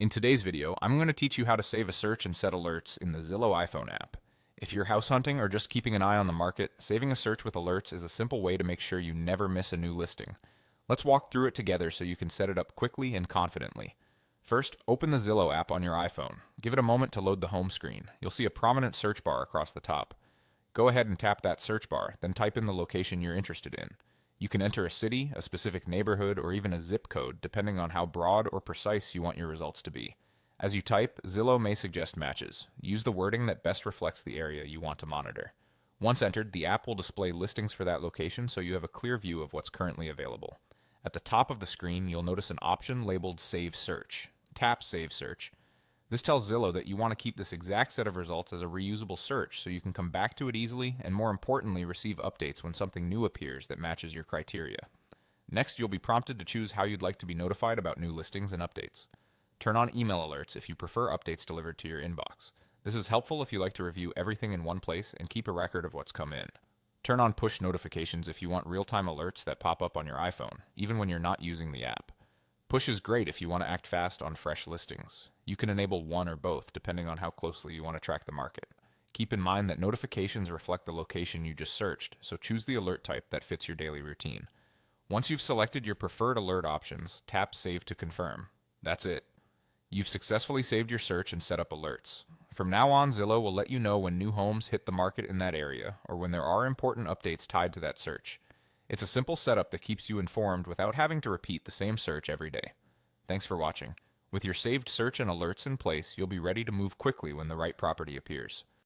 In today's video, I'm going to teach you how to save a search and set alerts in the Zillow iPhone app. If you're house hunting or just keeping an eye on the market, saving a search with alerts is a simple way to make sure you never miss a new listing. Let's walk through it together so you can set it up quickly and confidently. First, open the Zillow app on your iPhone. Give it a moment to load the home screen. You'll see a prominent search bar across the top. Go ahead and tap that search bar, then type in the location you're interested in. You can enter a city, a specific neighborhood, or even a zip code, depending on how broad or precise you want your results to be. As you type, Zillow may suggest matches. Use the wording that best reflects the area you want to monitor. Once entered, the app will display listings for that location so you have a clear view of what's currently available. At the top of the screen, you'll notice an option labeled Save Search. Tap Save Search. This tells Zillow that you want to keep this exact set of results as a reusable search so you can come back to it easily and, more importantly, receive updates when something new appears that matches your criteria. Next, you'll be prompted to choose how you'd like to be notified about new listings and updates. Turn on email alerts if you prefer updates delivered to your inbox. This is helpful if you like to review everything in one place and keep a record of what's come in. Turn on push notifications if you want real-time alerts that pop up on your iPhone, even when you're not using the app. Push is great if you want to act fast on fresh listings. You can enable one or both depending on how closely you want to track the market. Keep in mind that notifications reflect the location you just searched, so choose the alert type that fits your daily routine. Once you've selected your preferred alert options, tap Save to confirm. That's it. You've successfully saved your search and set up alerts. From now on, Zillow will let you know when new homes hit the market in that area or when there are important updates tied to that search. It's a simple setup that keeps you informed without having to repeat the same search every day. Thanks for watching. With your saved search and alerts in place, you'll be ready to move quickly when the right property appears.